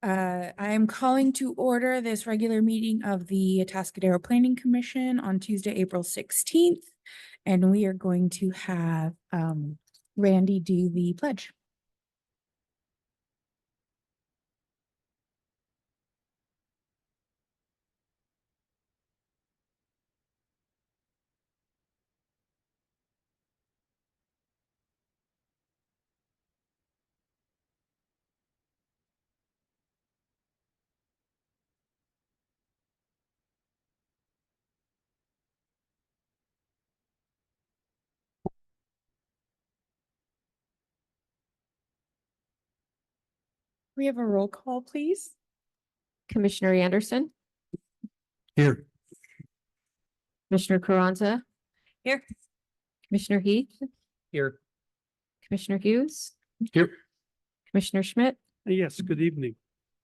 I am calling to order this regular meeting of the Atascadero Planning Commission on Tuesday, April 16th. And we are going to have Randy do the pledge. We have a roll call, please. Commissioner Anderson, Here. Commissioner Carranza. Here. Commissioner Heath, Here. Commissioner Hughes, Here. Commissioner Schmidt, Yes, good evening.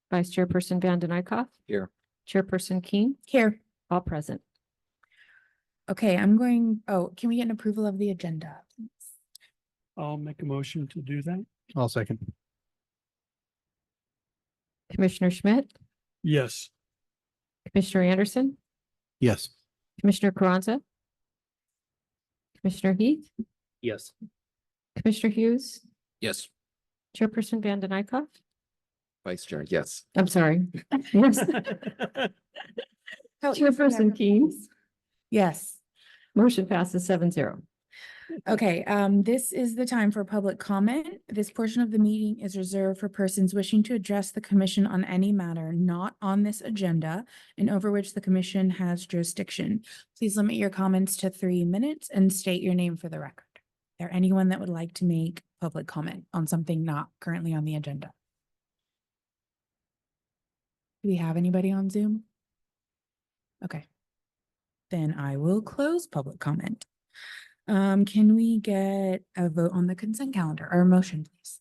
Vice Chairperson Van den Eyck. Here. Chairperson Keen, Here. all present. Okay, can we get an approval of the agenda? I'll make a motion to do that. I'll second. Commissioner Schmidt, Yes. Commissioner Anderson, Yes. Commissioner Carranza, Commissioner Heath, Yes. Commissioner Hughes, Yes. Chairperson Van den Eyck. Vice Chair, yes. I'm sorry. Chairperson Keen, Yes. motion passes 7-0. Okay, this is the time for public comment. This portion of the meeting is reserved for persons wishing to address the commission on any matter not on this agenda and over which the commission has jurisdiction. Please limit your comments to 3 minutes and state your name for the record. Is there anyone that would like to make public comment on something not currently on the agenda? Do we have anybody on Zoom? Okay. Then I will close public comment. Can we get a vote on the consent calendar or a motion, please?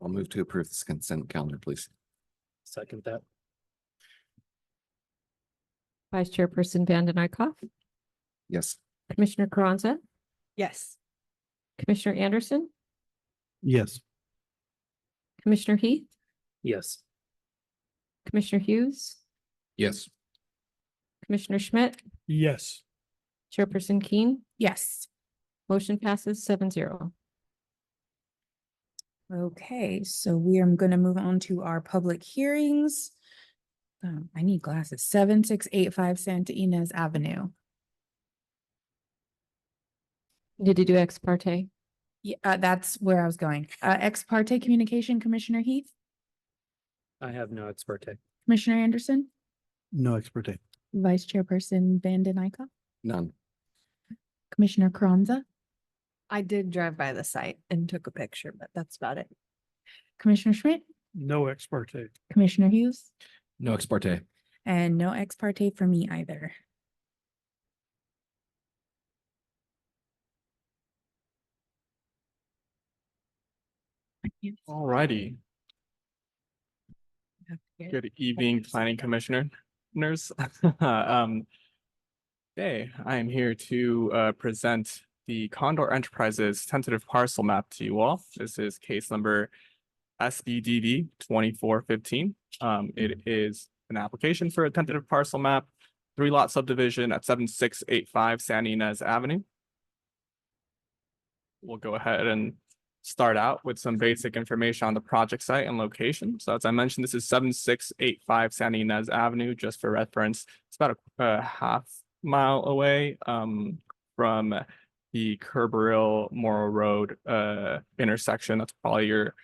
I'll move to approve this consent calendar, please. Second that. Vice Chairperson Van den Eyck, Yes. Commissioner Carranza, Yes. Commissioner Anderson, Yes. Commissioner Heath, Yes. Commissioner Hughes, Yes. Commissioner Schmidt, Yes. Chairperson Keen, Yes. motion passes 7-0. Okay, so we are going to move on to our public hearings. I need glasses. 7685 Santa Ynez Avenue. Did you do ex parte? Yeah, that's where I was going. Ex parte communication, Commissioner Heath, I have no ex parte. Commissioner Anderson, No ex parte. Vice Chairperson Van den Eyck, None. Commissioner Carranza, I did drive by the site and took a picture, but that's about it. Commissioner Schmidt, No ex parte. Commissioner Hughes, No ex parte. and no ex parte for me either. Alrighty. Good evening, planning commissioners. Today I am here to present the Condor Enterprises tentative parcel map to you all. This is case number SBDV 2415. It is an application for a tentative parcel map, 3-lot subdivision at 7685 Santa Ynez Avenue. We'll go ahead and start out with some basic information on the project site and location. So as I mentioned, this is 7685 Santa Ynez Avenue, just for reference. It's about a half mile away from the Kerberville Morrow Road intersection. That's probably your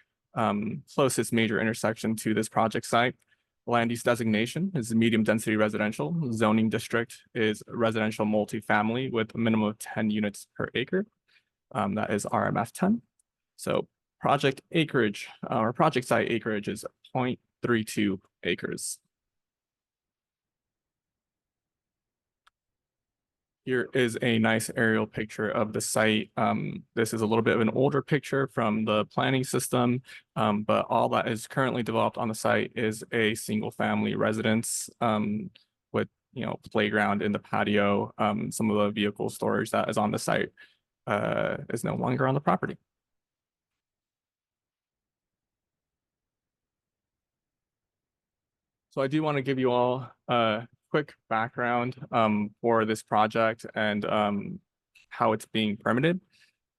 closest major intersection to this project site. Land use designation is medium density residential. Zoning district is residential multifamily with a minimum of 10 units per acre. That is RMF 10. So project acreage, or project site acreage is 0.32 acres. Here is a nice aerial picture of the site. This is a little bit of an older picture from the planning system, but all that is currently developed on the site is a single family residence with, playground in the patio. Some of the vehicle storage that is on the site is no longer on the property. So I do want to give you all a quick background for this project and how it's being permitted.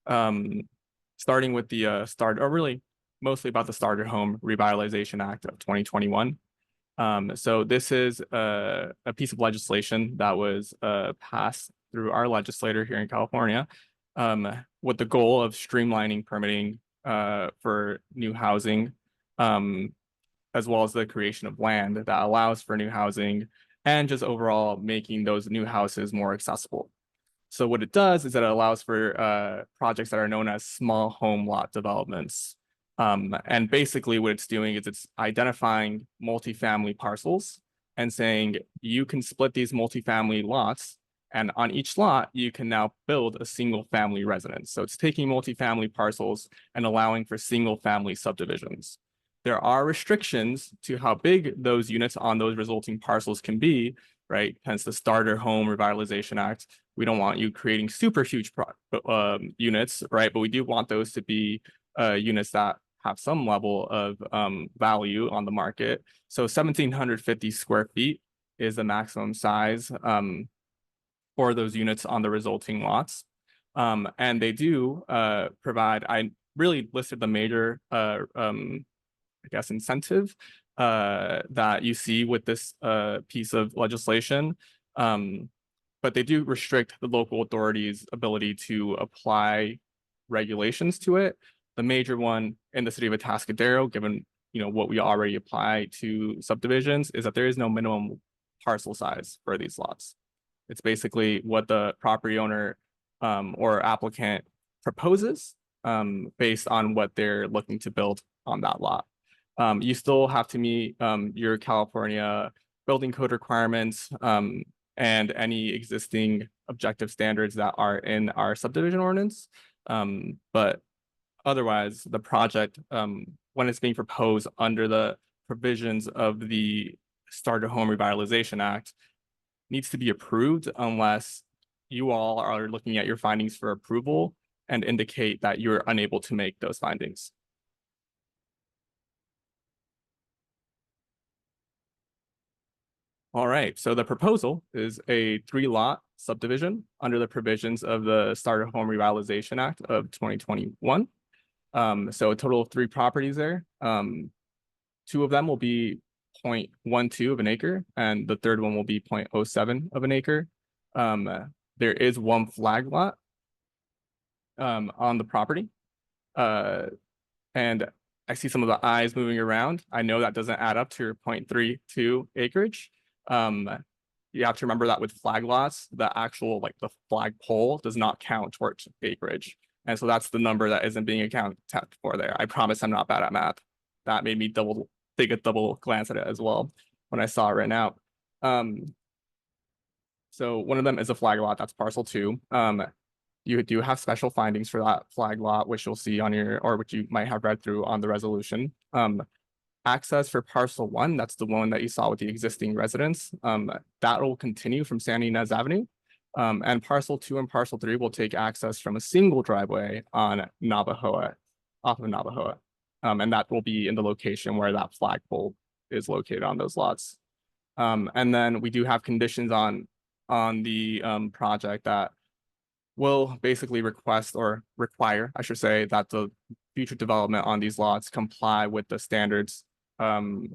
Starting with the really mostly about the Starter Home Revitalization Act of 2021. So this is a piece of legislation that was passed through our legislator here in California with the goal of streamlining permitting for new housing, as well as the creation of land that allows for new housing and just overall making those new houses more accessible. So what it does is that it allows for projects that are known as small home lot developments. And basically what it's doing is it's identifying multifamily parcels and saying you can split these multifamily lots, and on each lot, you can now build a single family residence. So it's taking multifamily parcels and allowing for single family subdivisions. There are restrictions to how big those units on those resulting parcels can be, right? Hence the Starter Home Revitalization Act. We don't want you creating super huge units, right? But we do want those to be units that have some level of value on the market. So 1,750 square feet is the maximum size for those units on the resulting lots. And they do provide, I really listed the major I guess, incentive that you see with this piece of legislation. But they do restrict the local authorities' ability to apply regulations to it. The major one in the city of Atascadero, given what we already apply to subdivisions, is that there is no minimum parcel size for these lots. It's basically what the property owner or applicant proposes based on what they're looking to build on that lot. You still have to meet your California building code requirements and any existing objective standards that are in our subdivision ordinance. But otherwise, the project, when it's being proposed under the provisions of the Starter Home Revitalization Act, needs to be approved unless you all are looking at your findings for approval and indicate that you're unable to make those findings. All right, so the proposal is a 3-lot subdivision under the provisions of the Starter Home Revitalization Act of 2021. So a total of 3 properties there. 2 of them will be 0.12 of an acre, and the third one will be 0.07 of an acre. There is 1 flag lot on the property. And I see some of the eyes moving around. I know that doesn't add up to your 0.32 acreage. You have to remember that with flag lots, the actual the flag pole does not count towards acreage. And so that's the number that isn't being accounted for there. I promise I'm not bad at math. That made me take a double glance at it as well when I saw it right now. So one of them is a flag lot, that's parcel 2. You do have special findings for that flag lot, which you'll see on or which you might have read through on the resolution. Access for parcel 1, that's the one that you saw with the existing residence. That will continue from Santa Ynez Avenue. And parcel 2 and parcel 3 will take access from a single driveway on Navajoa, off of Navajoa. And that will be in the location where that flagpole is located on those lots. And then we do have conditions on the project that will basically request or require, I should say, that the future development on these lots comply with the standards or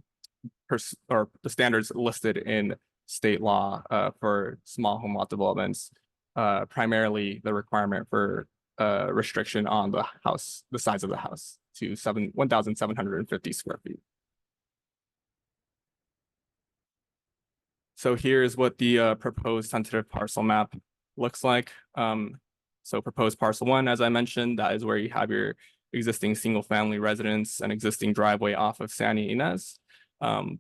the standards listed in state law for small home lot developments, primarily the requirement for restriction on the size of the house to 1,750 square feet. So here's what the proposed tentative parcel map looks like. So proposed parcel 1, as I mentioned, that is where you have your existing single family residence and existing driveway off of Santa Ynez.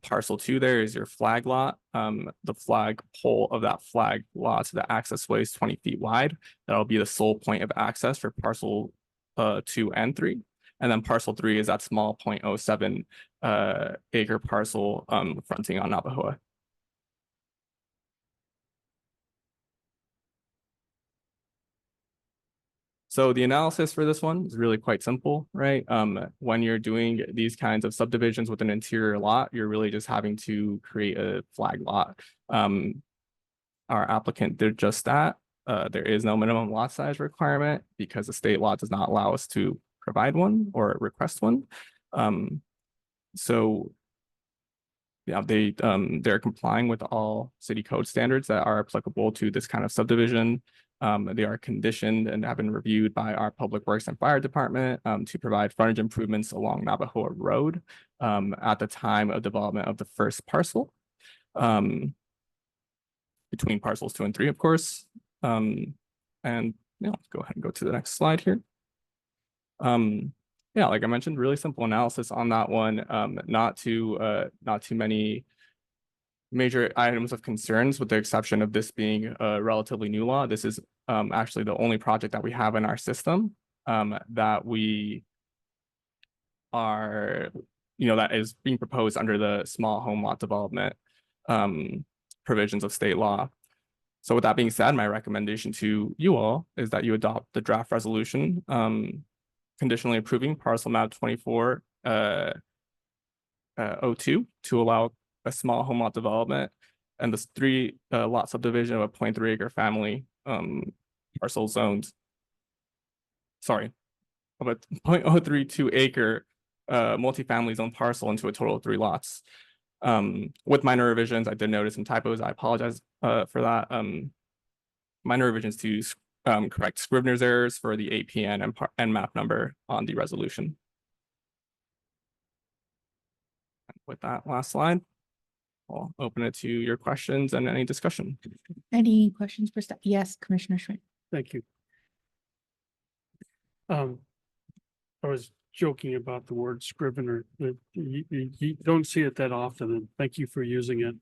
Parcel 2 there is your flag lot. The flag pole of that flag lot, so the access way is 20 feet wide. That'll be the sole point of access for parcel 2 and 3. And then parcel 3 is that small 0.07 acre parcel fronting on Navajoa. So the analysis for this one is really quite simple, right? When you're doing these kinds of subdivisions with an interior lot, you're really just having to create a flag lot. Our applicant did just that. There is no minimum lot size requirement because the state law does not allow us to provide one or request one. So yeah, they're complying with all city code standards that are applicable to this kind of subdivision. They are conditioned and have been reviewed by our Public Works and Fire Department to provide frontage improvements along Navajo Road at the time of development of the first parcel. Between parcels 2 and 3, of course. And yeah, let's go ahead and go to the next slide here. Yeah, like I mentioned, really simple analysis on that one. Not too many major items of concerns, with the exception of this being a relatively new law. This is actually the only project that we have in our system that we are, that is being proposed under the small home lot development provisions of state law. So with that being said, my recommendation to you all is that you adopt the draft resolution conditionally approving parcel map 2402 to allow a small home lot development and this 3 lot subdivision of a 0.3 acre family parcel zoned. Sorry, of a 0.032 acre multifamily zone parcel into a total of 3 lots. With minor revisions, I did notice some typos. I apologize for that. Minor revisions to correct Scrivener's errors for the APN and map number on the resolution. With that last slide, I'll open it to your questions and any discussion. Any questions for staff? Yes, Commissioner Schmidt. Thank you. I was joking about the word scrivener, that you don't see it that often, and thank you for using it.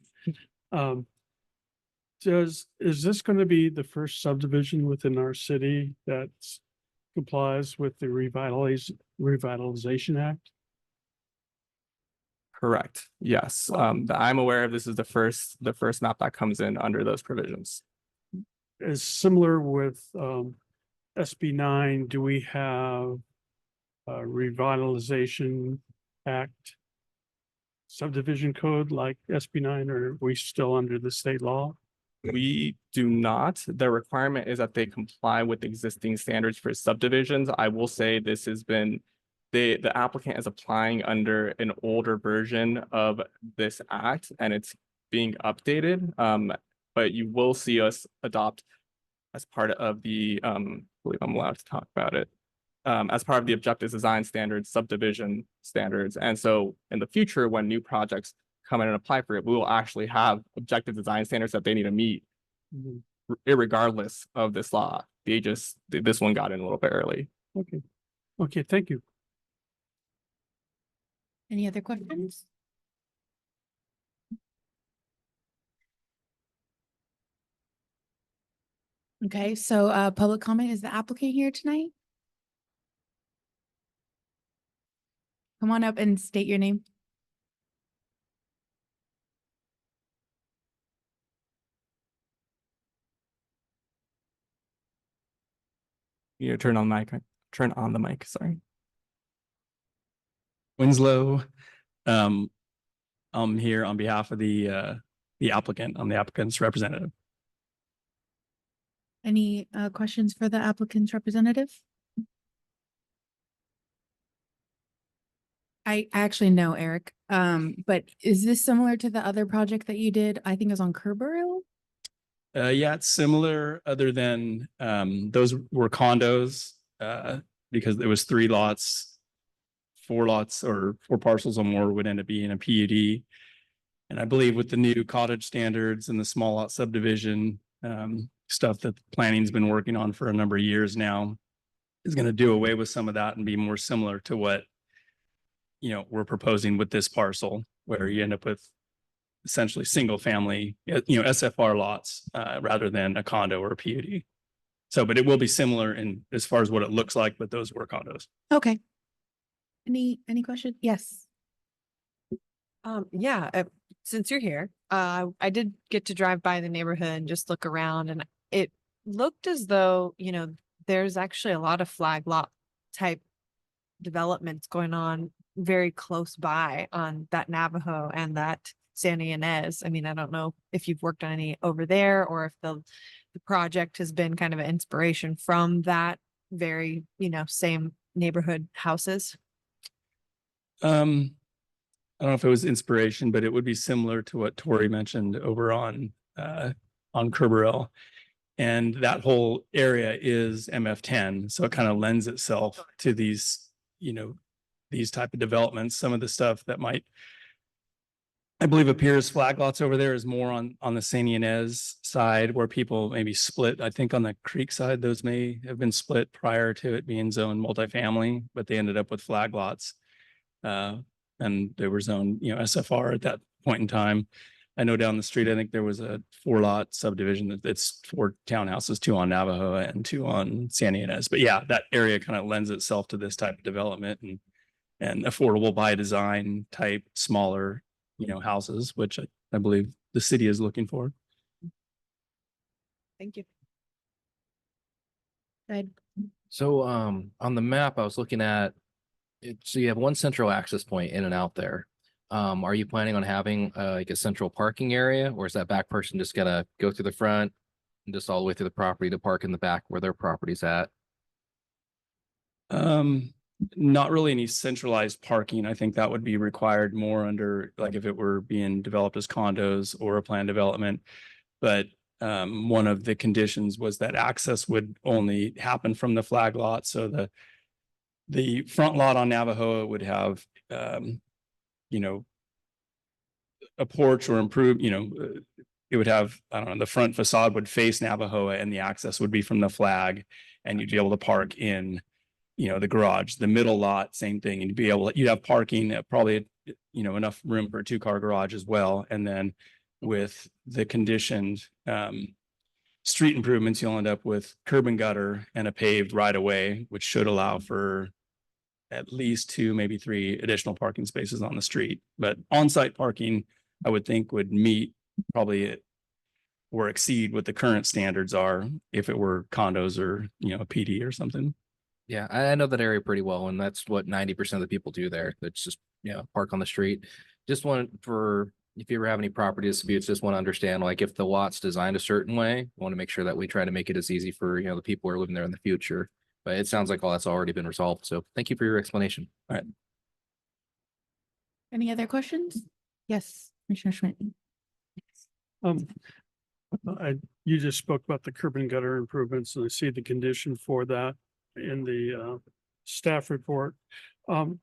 Is this going to be the first subdivision within our city that complies with the Revitalization Act? Correct. Yes. That I'm aware of. This is the first map that comes in under those provisions. Is similar with SB 9. Do we have a Revitalization Act subdivision code like SB 9, or are we still under the state law? We do not. The requirement is that they comply with existing standards for subdivisions. I will say this has been, the applicant is applying under an older version of this act and it's being updated. But you will see us adopt as part of the, I believe I'm allowed to talk about it, as part of the objective design standards, subdivision standards. And so in the future, when new projects come in and apply for it, we will actually have objective design standards that they need to meet, irregardless of this law. This one got in a little bit early. Okay, thank you. Any other questions? Okay, so public comment, is the applicant here tonight? Come on up and state your name. You turn on the mic, sorry. Winslow. I'm here on behalf of the applicant. I'm the applicant's representative. Any questions for the applicant's representative? I actually know Eric, but is this similar to the other project that you did? I think it was on Kerrboro? Yeah, it's similar, other than those were condos because it was 3 lots, 4 lots or 4 parcels or more would end up being a PUD. And I believe with the new cottage standards and the small lot subdivision stuff that planning's been working on for a number of years now is going to do away with some of that and be more similar to what we're proposing with this parcel, where you end up with essentially single family, SFR lots rather than a condo or a PUD. So, but it will be similar in as far as what it looks like, but those were condos. Okay. Any questions? Yes. Yeah, since you're here, I did get to drive by the neighborhood and just look around, and it looked as though, there's actually a lot of flag lot type developments going on very close by on that Navajo and that Santa Ynez. I mean, I don't know if you've worked on any over there or if the project has been kind of an inspiration from that very, same neighborhood houses. I don't know if it was inspiration, but it would be similar to what Tori mentioned over on Kerberell. And that whole area is MF10, so it kind of lends itself to these, these type of developments. Some of the stuff that might, I believe, appears flag lots over there is more on the Santa Ynez side where people maybe split. I think on the creek side, those may have been split prior to it being zoned multifamily, but they ended up with flag lots. And they were zoned, SFR at that point in time. I know down the street, I think there was a 4-lot subdivision that's 4 townhouses, 2 on Navajo and 2 on Santa Ynez. But yeah, that area kind of lends itself to this type of development and affordable by design type, smaller, houses, which I believe the city is looking for. Thank you. So on the map, I was looking at it, so you have one central access point in and out there. Are you planning on having like a central parking area, or is that back person just gonna go through the front and just all the way through the property to park in the back where their property's at? Not really any centralized parking. I think that would be required more under, like, if it were being developed as condos or a planned development. But one of the conditions was that access would only happen from the flag lot. So the front lot on Navajo would have, a porch or improve, it would have, I don't know, the front facade would face Navajo and the access would be from the flag, and you'd be able to park in, the garage. The middle lot, same thing. And you'd have parking, probably, enough room for a 2-car garage as well. And then with the conditioned street improvements, you'll end up with curb and gutter and a paved right of way, which should allow for at least 2, maybe 3 additional parking spaces on the street. But on-site parking, I would think, would meet probably or exceed what the current standards are if it were condos or, a PD or something. Yeah, I know that area pretty well, and that's what 90% of the people do there. That's just, park on the street. Just want for, if you ever have any property disputes, just want to understand, like, if the lot's designed a certain way, want to make sure that we try to make it as easy for, the people who are living there in the future. But it sounds like all that's already been resolved. So thank you for your explanation. All right. Any other questions? Yes, Commissioner Schmidt. You just spoke about the curb and gutter improvements, and I see the condition for that in the staff report.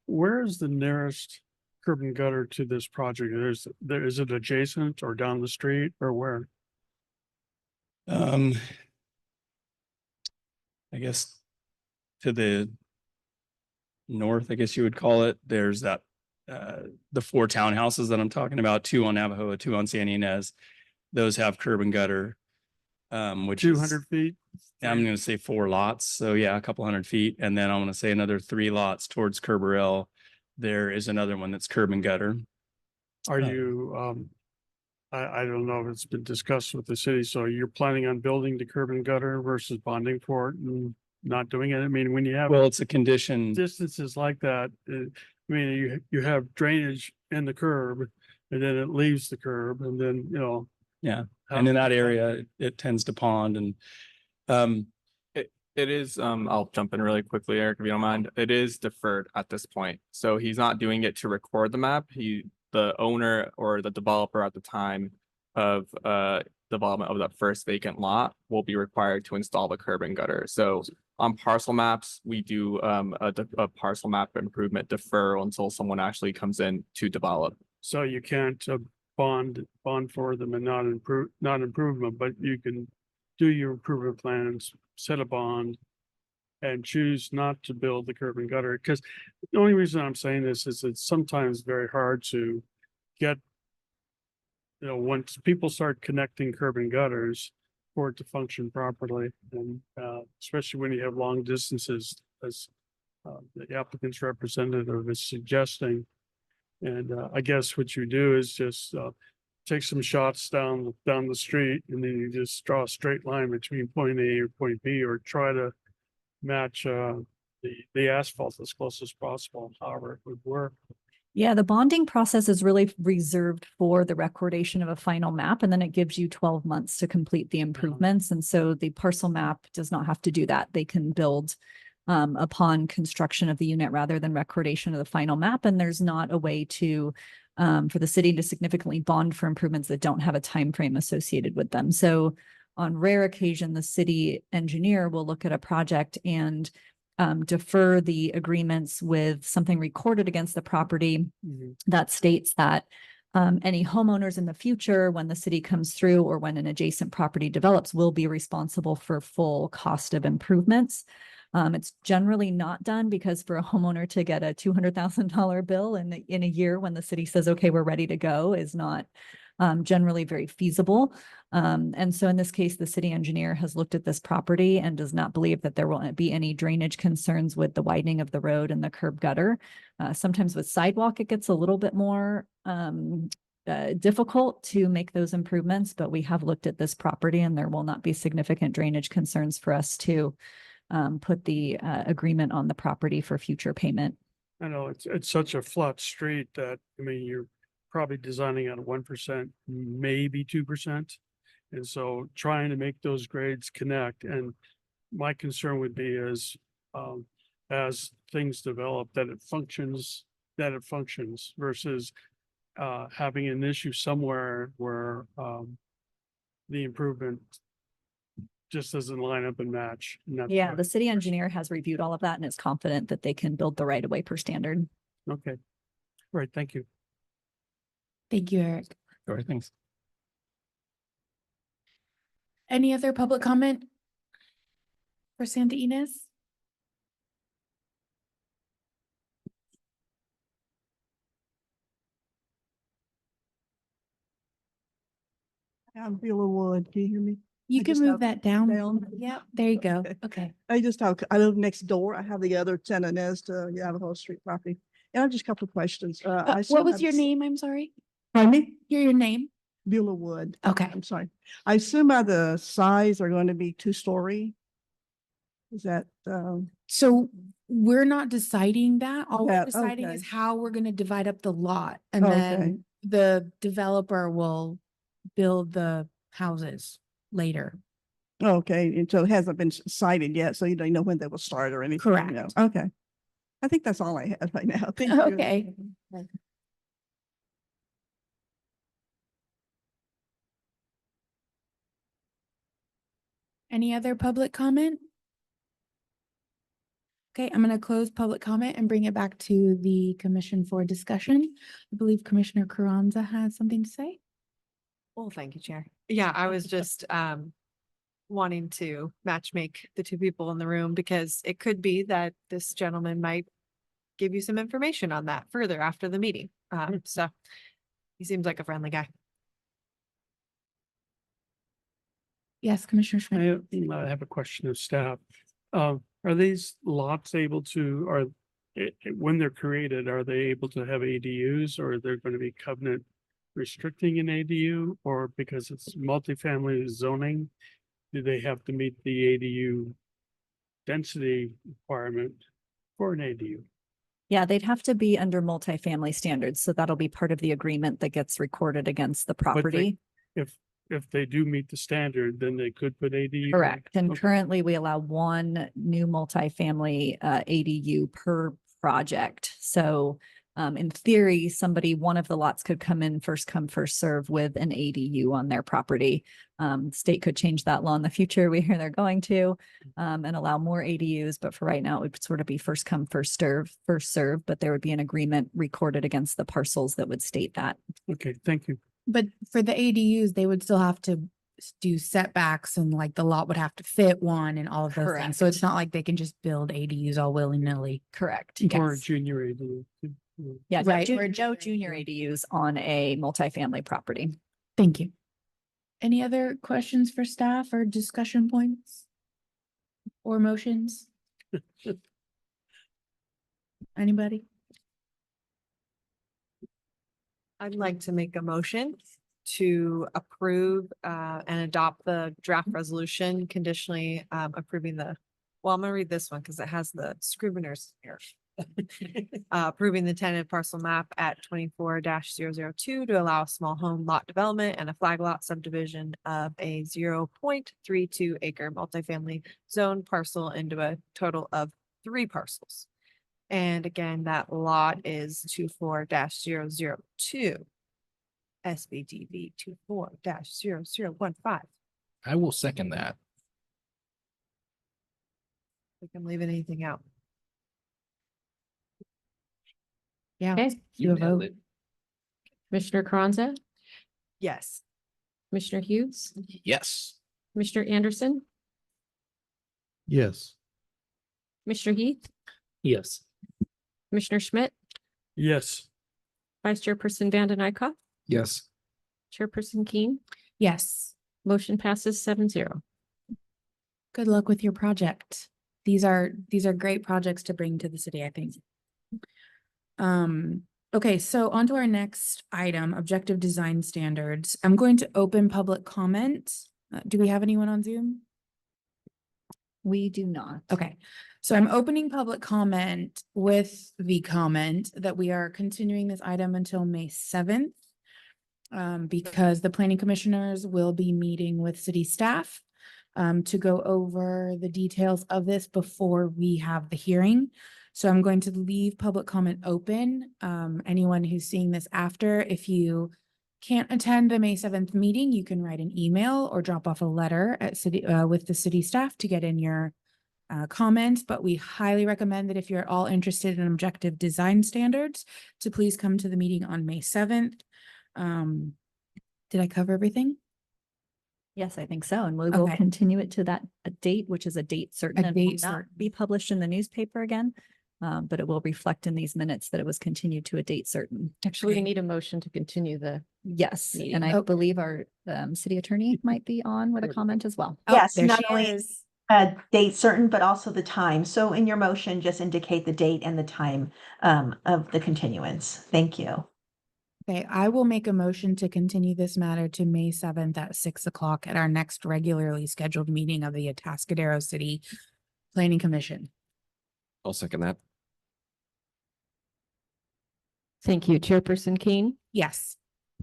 Where is the nearest curb and gutter to this project? Is it adjacent or down the street or where? I guess to the north, I guess you would call it. There's that the 4 townhouses that I'm talking about, 2 on Navajo, 2 on Santa Ynez. Those have curb and gutter, which 200 feet? I'm going to say 4 lots. So yeah, a couple 100 feet. And then I'm going to say another 3 lots towards Kerberell. There is another one that's curb and gutter. Are you, I don't know if it's been discussed with the city, so you're planning on building the curb and gutter versus bonding for it and not doing it? I mean, when you have Well, it's a condition. distances like that, I mean, you have drainage in the curb and then it leaves the curb and then, Yeah. And in that area, it tends to pond and, It is, I'll jump in really quickly, Eric, if you don't mind. It is deferred at this point. So he's not doing it to record the map. The owner or the developer at the time of development of that first vacant lot will be required to install the curb and gutter. So on parcel maps, we do a parcel map improvement deferral until someone actually comes in to develop. so you can't bond for them and not improvement, but you can do your improvement plans, set a bond, and choose not to build the curb and gutter. Because the only reason I'm saying this is it's sometimes very hard to get, once people start connecting curb and gutters for it to function properly, and especially when you have long distances, as the applicant's representative is suggesting. And I guess what you do is just take some shots down the street, and then you just draw a straight line between point A or point B, or try to match, the asphalt as close as possible, however it would work. Yeah, the bonding process is really reserved for the recordation of a final map, and then it gives you 12 months to complete the improvements. And so the parcel map does not have to do that. They can build upon construction of the unit rather than recordation of the final map. And there's not a way to for the city to significantly bond for improvements that don't have a time frame associated with them. So on rare occasion, the city engineer will look at a project and defer the agreements with something recorded against the property that states that any homeowners in the future, when the city comes through or when an adjacent property develops, will be responsible for full cost of improvements. It's generally not done because for a homeowner to get a $200,000 bill in a year when the city says, okay, we're ready to go is not generally very feasible. And so in this case, the city engineer has looked at this property and does not believe that there will be any drainage concerns with the widening of the road and the curb gutter. Sometimes with sidewalk, it gets a little bit more difficult to make those improvements, but we have looked at this property and there will not be significant drainage concerns for us to put the agreement on the property for future payment. I know it's such a flat street that, I mean, you're probably designing at 1%, maybe 2%. And so trying to make those grades connect, and my concern would be is as things develop, that it functions versus having an issue somewhere where the improvement just doesn't line up and match. And that's Yeah, why- the city engineer has reviewed all of that and is confident that they can build the right of way per standard. Okay. Right, thank you. Thank you, Eric. All right, thanks. Any other public comment for Santa Ynez? I'm Beulah Wood. Can you hear me? You I can just move have that down. down. Yeah, there you go. Okay. Okay. I live next door. I have the other Santa Ynez to Navajo Street property. And I have just a couple of questions. I assume What was I've your s- name? I'm sorry. Pardon me? Your name? Beulah Wood. Okay. I'm sorry. I assume by the size are going to be 2-story. Is that, So we're not deciding that. All we're Yeah, deciding is okay. how we're gonna divide up the lot. And Okay. then the developer will build the houses later. okay, and so it hasn't been cited yet, so you don't know when they will start or anything? Correct. No. Okay. I think that's all I have right now. Thank you. Okay. Any other public comment? Okay, I'm gonna close public comment and bring it back to the commission for discussion. I believe Commissioner Carranza has something to say. Well, thank you, Chair. Yeah, I was just wanting to match make the two people in the room because it could be that this gentleman might give you some information on that further after the meeting. So he seems like a friendly guy. Yes, Commissioner Schmidt. I have a question of staff. Are these lots able to, when they're created, are they able to have ADUs, or are they going to be covenant restricting an ADU, or because it's multifamily zoning, do they have to meet the ADU density requirement for an ADU? Yeah, they'd have to be under multifamily standards. So that'll be part of the agreement that gets recorded against the But they- property. If they do meet the standard, then they could put ADU. Correct. And Okay. currently we allow one new multifamily ADU per project. So in theory, one of the lots could come in first come, first serve with an ADU on their property. State could change that law in the future. We hear they're going to and allow more ADUs, but for right now, it would sort of be first come, first serve, but there would be an agreement recorded against the parcels that would state that. Okay, thank you. But for the ADUs, they would still have to do setbacks and like the lot would have to fit one and all of those things. So it's Correct. not like they can just build ADUs all willy-nilly. Correct. Or a Yes. junior ADU. Yeah, Right, no or junior ADUs on a multifamily property. Thank you. Any other questions for staff or discussion points? Or motions? Anybody? I'd like to make a motion to approve and adopt the draft resolution conditionally approving the Well, I'm gonna read this one because it has the Scrivener's here. Approving the tenant parcel map at 24-002 to allow small home lot development and a flag lot subdivision of a 0.32 acre multifamily zone parcel into a total of 3 parcels. And again, that lot is 24-002. SBDB 24-0015. I will second that. Think I'm leaving anything out. Yeah, Okay, You do a nailed vote. it. Commissioner Carranza, yes. Commissioner Hughes, Yes. Commissioner Anderson, Yes. Commissioner Heath, Yes. Commissioner Schmidt, Yes. Vice Chairperson Vanden Eyck, Yes. Chairperson Keen. Yes. Motion passes 7-0. Good luck with your project. These are great projects to bring to the city, I think. Okay, so on to our next item, objective design standards. I'm going to open public comment. Do we have anyone on Zoom? We do not. Okay, so I'm opening public comment with the comment that we are continuing this item until May 7th. Because the planning commissioners will be meeting with city staff to go over the details of this before we have the hearing. So I'm going to leave public comment open. Anyone who's seeing this after, if you can't attend the May 7th meeting, you can write an email or drop off a letter at city with the city staff to get in your comment. But we highly recommend that if you're all interested in objective design standards, to please come to the meeting on May 7th. Did I cover everything? Yes, I think so. And we will Okay. continue it to that date, which is a date certain. A and will date not certain. be published in the newspaper again. But it will reflect in these minutes that it was continued to a date certain. Actually, we Okay. need a motion to continue the, Yes, Meeting. and I Oh. believe our city attorney might be on with a comment as well. Oh, Yes, there not she only is. a date certain, but also the time. So in your motion, just indicate the date and the time of the continuance. Thank you. Okay, I will make a motion to continue this matter to May 7th at 6 o'clock at our next regularly scheduled meeting of the Atascadero City Planning Commission. I'll second that. thank you, Chairperson Keen, Yes.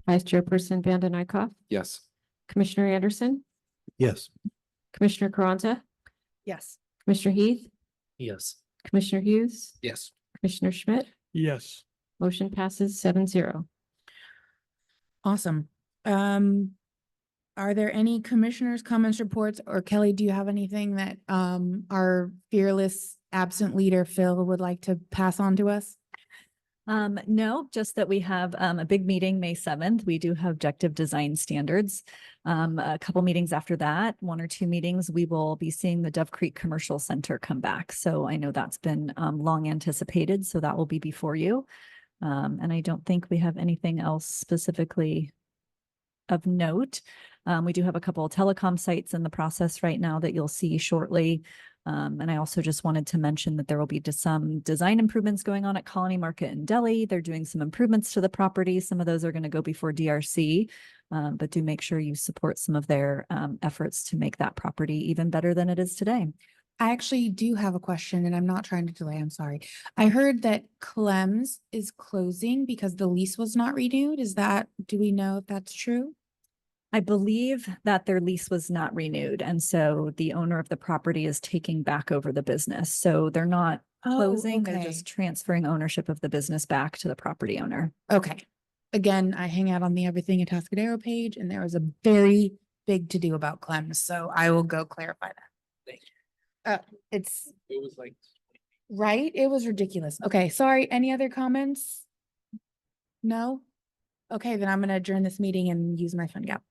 Vice Chairperson Vanden Eyck, Yes. Commissioner Anderson, Yes. Commissioner Carranza, Yes. Commissioner Heath, Yes. Commissioner Hughes, Yes. Commissioner Schmidt. Yes. Motion passes 7-0. Awesome. Are there any commissioners' comments, reports, or Kelly, do you have anything that our fearless absent leader Phil would like to pass on to us? No, just that we have a big meeting, May 7th. We do have objective design standards. A couple meetings after that, 1 or 2 meetings, we will be seeing the Dove Creek Commercial Center come back. So I know that's been long anticipated, so that will be before you. And I don't think we have anything else specifically of note. We do have a couple of telecom sites in the process right now that you'll see shortly. And I also just wanted to mention that there will be some design improvements going on at Colony Market in Delhi. They're doing some improvements to the property. Some of those are going to go before DRC, but do make sure you support some of their efforts to make that property even better than it is today. I actually do have a question and I'm not trying to delay. I'm sorry. I heard that Clem's is closing because the lease was not renewed. Do we know if that's true? I believe that their lease was not renewed, and so the owner of the property is taking back over the business. So they're not closing, they're okay. just transferring ownership of the business back to the property owner. Okay. Again, I hang out on the Everything Atascadero page and there was a very big to-do about Clem's, so I will go clarify that. It's It was like. right. It was ridiculous. Okay, sorry. Any other comments? No? Okay, then I'm gonna adjourn this meeting and use my fun gap.